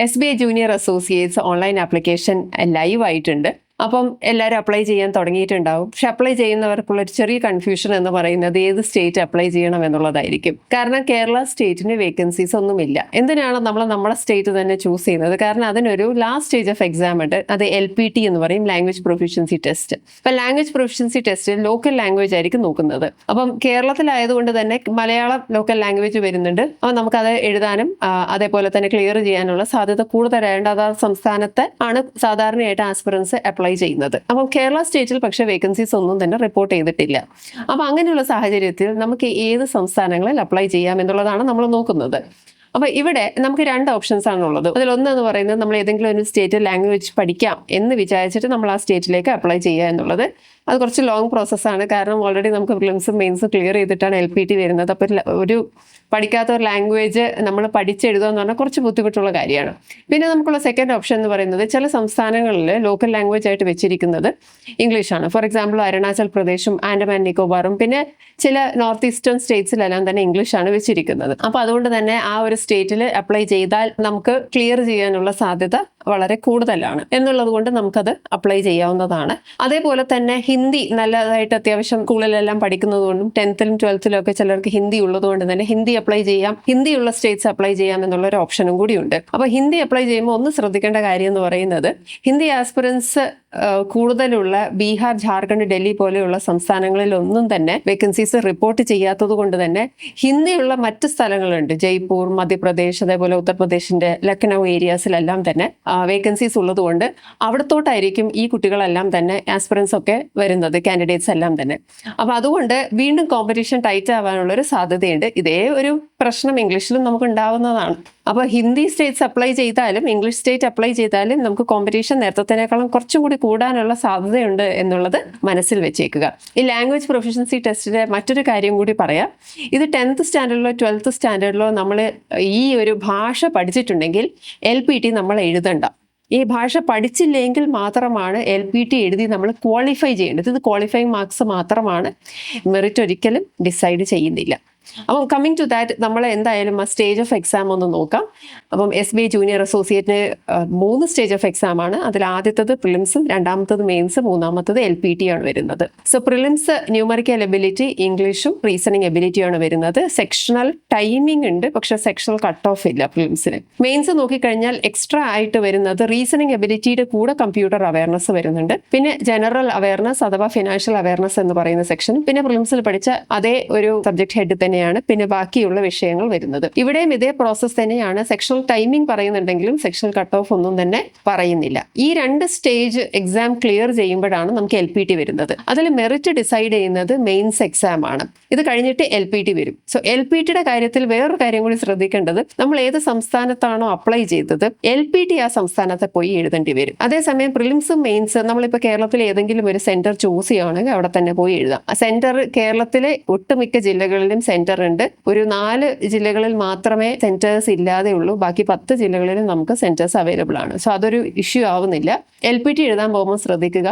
SBI junior associates online application live ആയിട്ടുണ്ട്. അപ്പം എല്ലാവരും അപ്ലൈ ചെയ്യാൻ തുടങ്ങിയിട്ടുണ്ടാവും. പക്ഷെ അപ്ലൈ ചെയ്യുന്നവർക്കുള്ള ഒരു ചെറിയ കൺഫ്യൂഷൻ എന്ന് പറയുന്നത് ഏത് സ്റ്റേറ്റ് അപ്ലൈ ചെയ്യണം എന്നുള്ളതായിരിക്കും. കാരണം കേരള സ്റ്റേറ്റിന് വേക്കൻസീസ് ഒന്നുമില്ല. എന്തിനാണ് നമ്മൾ നമ്മുടെ സ്റ്റേറ്റ് തന്നെ ചൂസ് ചെയ്യുന്നത്? കാരണം അതിനൊരു ലാസ്റ്റ് സ്റ്റേജ് ഓഫ് എക്സാം ഉണ്ട്. അത് LPT എന്ന് പറയും, ലാംഗ്വേജ് പ്രൊഫിഷ്യൻസി ടെസ്റ്റ്. അപ്പം ലാംഗ്വേജ് പ്രൊഫിഷ്യൻസി ടെസ്റ്റിൽ ലോക്കൽ ലാംഗ്വേജ് ആയിരിക്കും നോക്കുന്നത്. അപ്പം കേരളത്തിലായതുകൊണ്ട് തന്നെ മലയാളം ലോക്കൽ ലാംഗ്വേജ് വരുന്നുണ്ട്. അപ്പം നമുക്കത് എഴുതാനും അതേപോലെ തന്നെ ക്ലിയർ ചെയ്യാനുള്ള സാധ്യത കൂടുതലായതുകൊണ്ട് അതാത് സംസ്ഥാനത്തെ ആണ് സാധാരണയായിട്ട് ആസ്പിറൻസ് അപ്ലൈ ചെയ്യുന്നത്. അപ്പം കേരള സ്റ്റേറ്റിൽ പക്ഷേ വേക്കൻസീസ് ഒന്നും തന്നെ റിപ്പോർട്ട് ചെയ്തിട്ടില്ല. അപ്പം അങ്ങനെയുള്ള സാഹചര്യത്തിൽ നമുക്ക് ഏത് സംസ്ഥാനങ്ങളിൽ അപ്ലൈ ചെയ്യാം എന്നുള്ളതാണ് നമ്മൾ നോക്കുന്നത്. അപ്പോൾ ഇവിടെ നമുക്ക് 2 ഓപ്ഷൻസ് ആണുള്ളത്. അതിലൊന്നെന്ന് പറയുന്നത് നമ്മൾ ഏതെങ്കിലും ഒരു സ്റ്റേറ്റ് ലാംഗ്വേജ് പഠിക്കാം എന്ന് വിചാരിച്ചിട്ട് നമ്മൾ ആ സ്റ്റേറ്റിലേക്ക് അപ്ലൈ ചെയ്യുക എന്നുള്ളത്. അത് കുറച്ച് ലോങ് പ്രോസസ്സാണ്. കാരണം ഓൾറെഡി നമുക്ക് പ്രിലിംസും മെയിൻസും ക്ലിയർ ചെയ്തിട്ടാണ് LPT വരുന്നത്. അപ്പോൾ ഒരു പഠിക്കാത്ത ഒരു ലാംഗ്വേജ് നമ്മൾ പഠിച്ചെഴുതുക എന്ന് പറഞ്ഞാൽ കുറച്ച് ബുദ്ധിമുട്ടുള്ള കാര്യമാണ്. പിന്നെ നമുക്കുള്ള സെക്കൻഡ് ഓപ്ഷൻ എന്ന് പറയുന്നത് ചില സംസ്ഥാനങ്ങളിൽ ലോക്കൽ ലാംഗ്വേജ് ആയിട്ട് വെച്ചിരിക്കുന്നത് ഇംഗ്ലീഷാണ്. ഫോർ എക്സാമ്പിൾ അരുണാചൽ പ്രദേശും ആൻഡമാൻ നിക്കോബാറും പിന്നെ ചില നോർത്ത് ഈസ്റ്റേൺ സ്റ്റേറ്റ്സിലെല്ലാം തന്നെ ഇംഗ്ലീഷാണ് വെച്ചിരിക്കുന്നത്. അപ്പോൾ അതുകൊണ്ട് തന്നെ ആ ഒരു സ്റ്റേറ്റിൽ അപ്ലൈ ചെയ്താൽ നമുക്ക് ക്ലിയർ ചെയ്യാനുള്ള സാധ്യത വളരെ കൂടുതലാണ് എന്നുള്ളത് കൊണ്ട് നമുക്കത് അപ്ലൈ ചെയ്യാവുന്നതാണ്. അതേപോലെ തന്നെ ഹിന്ദി നല്ലതായിട്ട് അത്യാവശ്യം സ്കൂളിലെല്ലാം പഠിക്കുന്നത് കൊണ്ടും 10th-ലും 12th-ലും ഒക്കെ ചിലർക്ക് ഹിന്ദി ഉള്ളത് കൊണ്ട് തന്നെ ഹിന്ദി അപ്ലൈ ചെയ്യാം, ഹിന്ദിയുള്ള സ്റ്റേറ്റ്സ് അപ്ലൈ ചെയ്യാം എന്നുള്ള ഒരു ഓപ്ഷനും കൂടിയുണ്ട്. അപ്പോൾ ഹിന്ദി അപ്ലൈ ചെയ്യുമ്പോൾ ഒന്ന് ശ്രദ്ധിക്കേണ്ട കാര്യം എന്ന് പറയുന്നത് ഹിന്ദി ആസ്പിറൻസ് കൂടുതലുള്ള ബീഹാർ, ജാർഖണ്ഡ്, ഡൽഹി പോലെയുള്ള സംസ്ഥാനങ്ങളിലൊന്നും തന്നെ വേക്കൻസീസ് റിപ്പോർട്ട് ചെയ്യാത്തത് കൊണ്ട് തന്നെ ഹിന്ദിയുള്ള മറ്റ് സ്ഥലങ്ങളുണ്ട്. ജയ്പൂർ, മധ്യപ്രദേശ്, അതേപോലെ ഉത്തർപ്രദേശിന്റെ ലക്നൗ ഏരിയാസിലെല്ലാം തന്നെ വേക്കൻസീസ് ഉള്ളതുകൊണ്ട് അവിടത്തോട്ടായിരിക്കും ഈ കുട്ടികളെല്ലാം തന്നെ ആസ്പിറൻസ് ഒക്കെ വരുന്നത്, കാൻഡിഡേറ്റ്സ് എല്ലാം തന്നെ. അപ്പോൾ അതുകൊണ്ട് വീണ്ടും കോമ്പറ്റീഷൻ ടൈറ്റ് ആവാനുള്ളൊരു സാധ്യതയുണ്ട്. ഇതേ ഒരു പ്രശ്നം ഇംഗ്ലീഷിലും നമുക്ക് ഉണ്ടാവുന്നതാണ്. അപ്പോൾ ഹിന്ദി സ്റ്റേറ്റ്സ് അപ്ലൈ ചെയ്താലും ഇംഗ്ലീഷ് സ്റ്റേറ്റ് അപ്ലൈ ചെയ്താലും നമുക്ക് കോമ്പറ്റീഷൻ നേരത്തേക്കാളും കുറച്ചും കൂടി കൂടാനുള്ള സാധ്യതയുണ്ട് എന്നുള്ളത് മനസ്സിൽ വെച്ചേക്കുക. ഈ ലാംഗ്വേജ് പ്രൊഫിഷ്യൻസി ടെസ്റ്റിന്റെ മറ്റൊരു കാര്യം കൂടി പറയാം. ഇത് 10th സ്റ്റാൻഡേർഡിലോ 12th സ്റ്റാൻഡേർഡിലോ നമ്മൾ ഈ ഒരു ഭാഷ പഠിച്ചിട്ടുണ്ടെങ്കിൽ LPT നമ്മൾ എഴുതണ്ട. ഈ ഭാഷ പഠിച്ചില്ലെങ്കിൽ മാത്രമാണ് LPT എഴുതി നമ്മൾ ക്വാളിഫൈ ചെയ്യേണ്ടത്. ഇത് ക്വാളിഫൈങ് മാർക്സ് മാത്രമാണ്, മെറിറ്റ് ഒരിക്കലും ഡിസൈഡ് ചെയ്യുന്നില്ല. അപ്പം കമ്മിങ് ടു ദാറ്റ് നമ്മൾ എന്തായാലും ആ സ്റ്റേജ് ഓഫ് എക്സാം ഒന്ന് നോക്കാം. അപ്പം SBI ജൂനിയർ അസോസിയേറ്റിന് 3 സ്റ്റേജ് ഓഫ് എക്സാം ആണ്. അതിൽ ആദ്യത്തത് പ്രിലിംസും, രണ്ടാമത്തത് മെയിൻസ്, മൂന്നാമത്തത് LPT ആണ് വരുന്നത്. സോ പ്രിലിംസ് ന്യൂമറിക്കൽ എബിലിറ്റി, ഇംഗ്ലീഷും റീസണിങ് എബിലിറ്റിയാണ് വരുന്നത്. സെക്ഷണൽ ടൈമിംഗ് ഉണ്ട്, പക്ഷെ സെക്ഷണൽ കട്ട് ഓഫ് ഇല്ല പ്രിലിംസിന്. മെയിൻസ് നോക്കിക്കഴിഞ്ഞാൽ എക്സ്ട്രാ ആയിട്ട് വരുന്നത് റീസണിങ് എബിലിറ്റിയുടെ കൂടെ കമ്പ്യൂട്ടർ അവയർനെസ് വരുന്നുണ്ട്, പിന്നെ ജനറൽ അവയർനെസ് അഥവാ ഫിനാൻഷ്യൽ അവയർനെസ് എന്ന് പറയുന്ന സെക്ഷനും, പിന്നെ പ്രിലിംസിൽ പഠിച്ച അതേ ഒരു സബ്ജക്ട് ഹെഡ് തന്നെ പിന്നെ ബാക്കിയുള്ള വിഷയങ്ങൾ വരുന്നത്. ഇവിടെയും ഇതേ പ്രോസസ് തന്നെയാണ്. സെക്ഷണൽ ടൈമിംഗ് പറയുന്നുണ്ടെങ്കിലും സെക്ഷണൽ കട്ട് ഓഫ് ഒന്നും തന്നെ പറയുന്നില്ല. ഈ 2 സ്റ്റേജ് എക്സാം ക്ലിയർ ചെയ്യുമ്പോഴാണ് നമുക്ക് LPT വരുന്നത്. അതിൽ മെറിറ്റ് ഡിസൈഡ് ചെയ്യുന്നത് മെയിൻസ് എക്സാം ആണ്. ഇത് കഴിഞ്ഞിട്ട് LPT വരും. സോ LPTയുടെ കാര്യത്തിൽ വേറൊരു കാര്യം കൂടി ശ്രദ്ധിക്കേണ്ടത്, നമ്മൾ ഏത് സംസ്ഥാനത്താണോ അപ്ലൈ ചെയ്തത് LPT ആ സംസ്ഥാനത്തെ പോയി എഴുതേണ്ടി വരും. അതേസമയം പ്രിലിംസും മെയിൻസ് നമ്മളിപ്പോൾ കേരളത്തിൽ ഏതെങ്കിലും ഒരു സെന്റർ ചൂസ് ചെയ്യുകയാണെങ്കിൽ അവിടെ തന്നെ പോയി എഴുതാം. ആ സെന്റർ കേരളത്തിലെ ഒട്ടുമിക്ക ജില്ലകളിലും സെന്റർ ഉണ്ട്. ഒരു 4 ജില്ലകളിൽ മാത്രമേ സെന്റേഴ്സ് ഇല്ലാതെ ഉള്ളൂ. ബാക്കി 10 ജില്ലകളിലും നമുക്ക് സെന്റേഴ്സ് അവൈലബിൾ ആണ്. സോ അതൊരു ഇഷ്യൂ ആവുന്നില്ല. LPT എഴുതാൻ പോകുമ്പോൾ ശ്രദ്ധിക്കുക,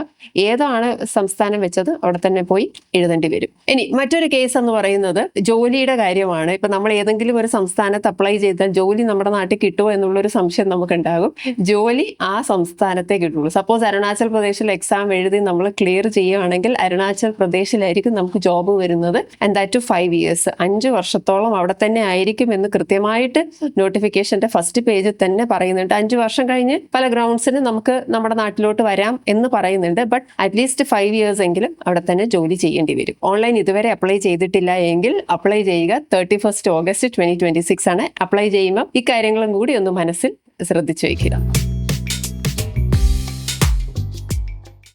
ഏതാണ് സംസ്ഥാനം വെച്ചത് അവിടെ തന്നെ പോയി എഴുതേണ്ടി വരും. ഇനി മറ്റൊരു കേസ് എന്ന് പറയുന്നത് ജോലിയുടെ കാര്യമാണ്. ഇപ്പൊ നമ്മൾ ഏതെങ്കിലും ഒരു സംസ്ഥാനത്ത് അപ്ലൈ ചെയ്താൽ ജോലി നമ്മുടെ നാട്ടിൽ കിട്ടുമോ എന്നുള്ളൊരു സംശയം നമുക്കുണ്ടാകും. ജോലി ആ സംസ്ഥാനത്തെ കിട്ടുള്ളൂ. സപ്പോസ് അരുണാചൽ പ്രദേശിൽ എക്സാം എഴുതി നമ്മൾ ക്ലിയർ ചെയ്യുകയാണെങ്കിൽ അരുണാചൽ പ്രദേശിലായിരിക്കും നമുക്ക് ജോബ് വരുന്നത്. ആൻഡ് ദാറ്റ് ടു 5 years, 5 വർഷത്തോളം അവിടെ തന്നെ ആയിരിക്കും എന്ന് കൃത്യമായിട്ട് നോട്ടിഫിക്കേഷന്റെ ഫസ്റ്റ് പേജിൽ തന്നെ പറയുന്നുണ്ട്. 5 വർഷം കഴിഞ്ഞ് പല ഗ്രൗണ്ട്സിന് നമുക്ക് നമ്മുടെ നാട്ടിലോട്ട് വരാം എന്ന് പറയുന്നുണ്ട്. ബട്ട് അറ്റ്ലീസ്റ്റ് 5 years എങ്കിലും അവിടെ തന്നെ ജോലി ചെയ്യേണ്ടി വരും. ഓൺലൈൻ ഇതുവരെ അപ്ലൈ ചെയ്തിട്ടില്ല എങ്കിൽ അപ്ലൈ ചെയ്യുക. 31st August 2026 ആണ്. അപ്ലൈ ചെയ്യുമ്പോൾ ഇക്കാര്യങ്ങളും കൂടി ഒന്ന് മനസ്സിൽ ശ്രദ്ധിച്ചു വയ്ക്കുക.